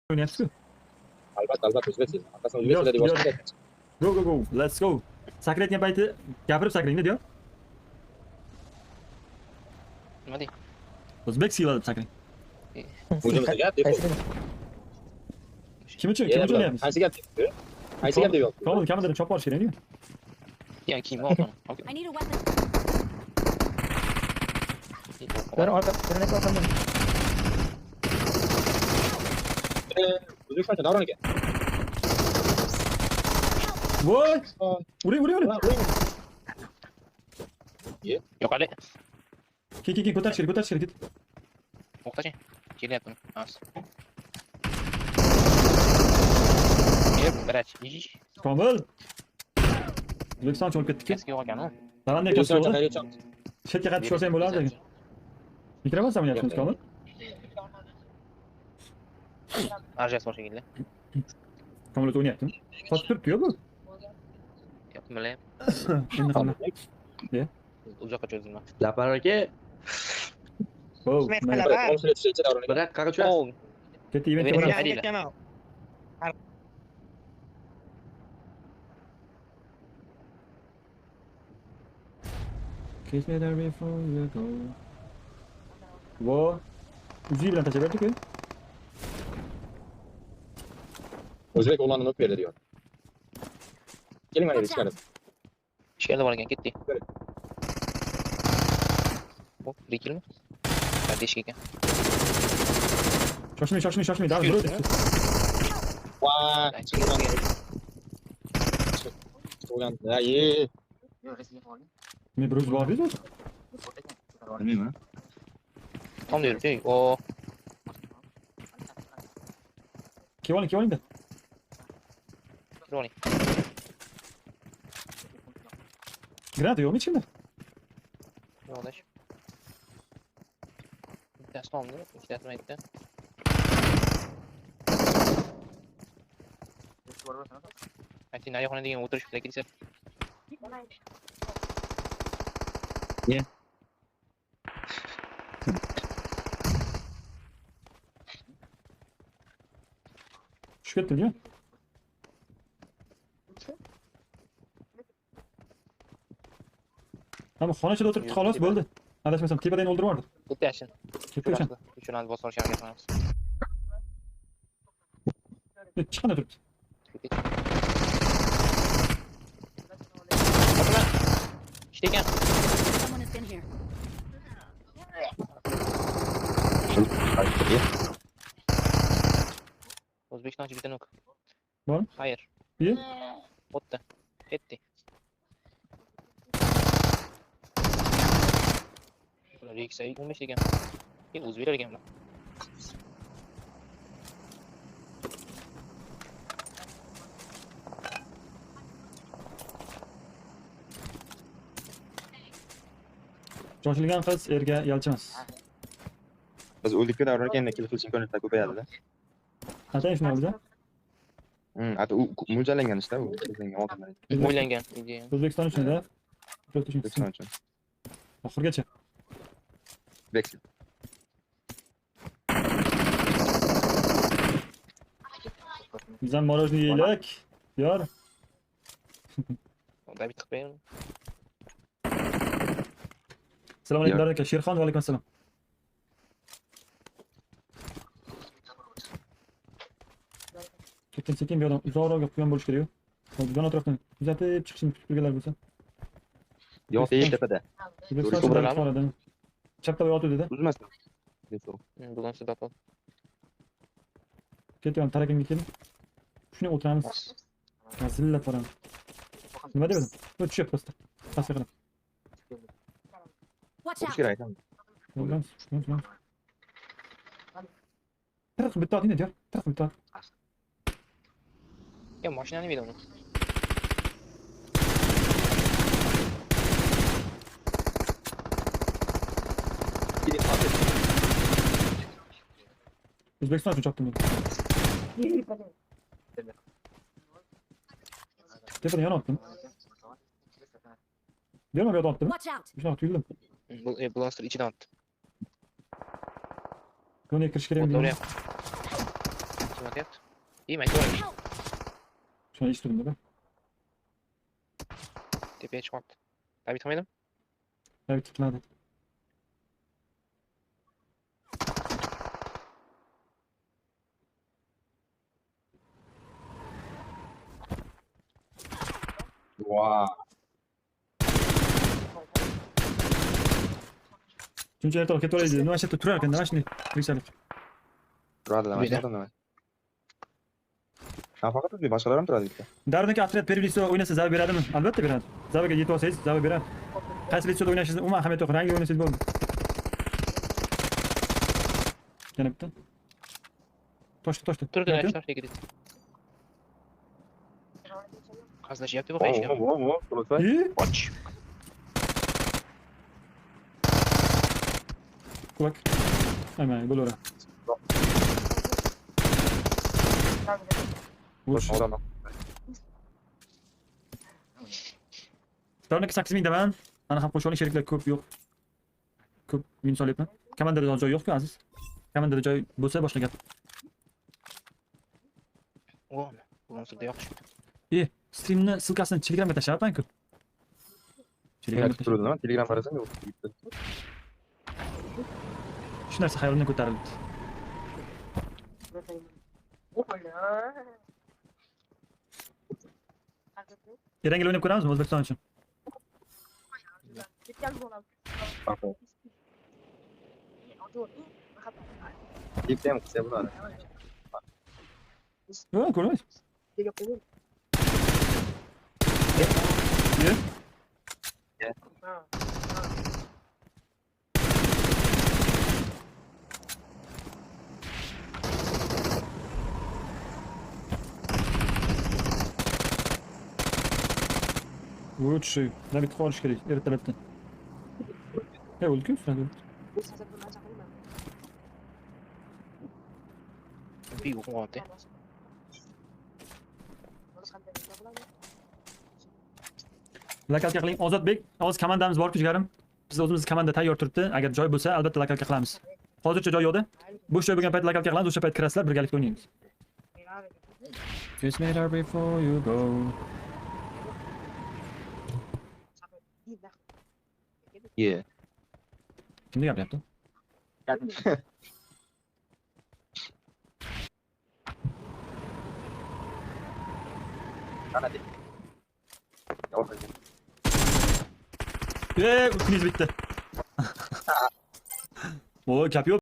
Oynayapsiz-ku. Albatta o'zbeksiz. Atasini o'zbekcha deb boshqa. Go. Let's go. Sakrayotgan payti gapirib sakring diyor. Nima deydi? O'zbek siyolib sakring. Hujumda gap deb. Kim uchun o'ynayapmiz? Qaysi gap deb? Qaysi gap deb yo'q. Kamida chop borish kerak-ku. Yani kiyim oldim. I need a weapon. Birini orqamdan. O'zbekistoncha davron ekan. Voy! Uring. Yo'q hali. Kel, ko'tarish kerak, ket. O'qitachi. Kelyapman. Az. Yep, barach. Komil. O'zbekiston olib ketdik. Eski olgan-ku. Baranday O'zbekistoncha ko'rsatdi. qayercha? Chetga qaytib olsang bo'lardi. Mikrofon o'ynayapsiz, Komil? Arjas bor shekilli. Komil o'ynayaptimi? Sotib turibdi-ku bu. Yo'q, bilayapman. Endi qolma. Uzoqqa cho'zilma. LAPAR aka. Oh. Konsuliyatcha davron ekan. Biroq qara tushasiz. Ketdi event Event bo'ladi. Adila. Kiss me there before you go. Vo. Uzi bilan tashlaverdik-ku. O'zbek o'g'lonini o'pib berdi diyor. Keling mana ichkari. Ishga borgan ketdi. Hop, bekilmi? Kardeşik ekan. Shoshmay, davr bo'ldi. Vay. O'g'lon, ye. Men bir o'z bordi-ku. Bilmayman. Tam diyor. O Kevoling da. Roni. Granat yo'qmi ichimda? Yo'qdash. Bittasi tomdi, ikkitasi maytda. Ayting, naryoqxona degan o'tirishibdi, kelsa. Ne? Tushib ketding-ku. Hamma xona ichida o'tiribdi, xolos bo'ldi. Adashmasam tepadan o'ldirib yubordi. Bittasi. Ketdi. Uchun bosib olishga harakat qilamiz. Chiqanda turibdi. İşte ekan. Someone has been here. O'zbekistoncha bitta nok. Bormi? Hayır. Iyi. O'tdi. Ketdi. Bular ikisi 15 ekan. Keyin o'zbek ekan bular. Shoshilgan qiz erga yalchimas. Biz o'likka davron ekan, kelib qilish imkoniyati ko'payadi-da. Atang shuni oldi. Ata u mo'ljallangan ishda u. Bizning oldimdan. O'ylangan. O'zbekiston uchun-da. O'zbekiston uchun. Oxirgacha. Brexit. Biz ham morojniy yeylik. Yor. David qilib Assalomu alaykum aka. Sherxon va alaykum assalom. Sekin bu odam uzoqroq qo'ygan bo'lish kerak-ku. Bizdan atrofdan kuzatib chiqishni kutib turganlar bo'lsa. Yo'q, tepada. Chapda yotuvdi-da. Uzmasdan. Bugun sudab ol. Ketyapman, tarakamga keling. Shuni o'tiramiz. Zillab boramiz. Nima dedim? Tushyapti pastga. Pastga qarab. Watch O'tish out. kerak aytam. Bo'lgan. Tarq bitta oting diyor. Tarq bitta. Ya mashinani berdim uni. O'zbekiston uchun chopdim. Tepadan yonotdim. Berma bu yoqda otdim. Watch out. Shunaqa tuyuldim. Bu blaster ichidan otdi. Buni kirish kerak To'g'ri. deyman. atyapti. Yemay, to'g'ri. Shuni eshitdim da. Tepaga chiqyapti. Tabiiy qilmaydimi? Tabii tutmadı. Wow. Çünkü ertesi vakit oraya gidiyor. Numaşet tutuyor arkadaşlar. Şimdi Richard. Turadi nima Buyda. ishladin nima? Nafaqat o'zi boshqalar ham turadi bitta. Darındaki atlet Periliso oynasa zarar veradi mi? Albatta beradi. Zararga yetib olsangiz zarar beradi. Qaysi Lisoda o'ynashingizni umuman ahamiyati yo'q. Rangi o'ynasangiz bo'ldi. Yana bitta. Toshdi. Turdi, yoshlar tegdi. Qazlashyapti bu qayishga. Qulay. İyi. Och. Kulak. Hemen gol ora. Vuruş. Odam. Darındaki 8 ming daman. Ana ham qo'shimcha sheriklar ko'p yo'q. Ko'p min solyapman. Komandada joy yo'q-ku aziz. Komandada joy bo'lsa boshqa gap. O, bunun sırada yo'q. Streamni silkasini Telegramga tashlayapman-ku. Telegramga Yaxshi turadi nima? Telegram qarasang yo'q. Shu narsa xayolimdan ko'tarildi. Erangel o'ynab ko'ramizmi O'zbekiston uchun? Yepyam qilsa bo'ladi. Yo'q, ko'rmaysiz. Bu şey, ne bir tıkış gerek, ertelebden. Ne oldu ki? Sen de. Bir yo'q qo'yapti. Lokalka qiling. Ozodbek, hozir komandamiz bor-ku jigarim. Biz o'zimiz komanda tayyor turibdi. Agar joy bo'lsa, albatta lokalka qilamiz. Hozircha joy yo'qda. Bo'sh joy bo'lgan payt lokalka qilamiz, o'sha payt kirasizlar, birgalikda o'ynaymiz. Kiss me there before you go. Yeah. Kimni gapiryapti? Qanaqa? Ukiniz bitti. O, kapıyor.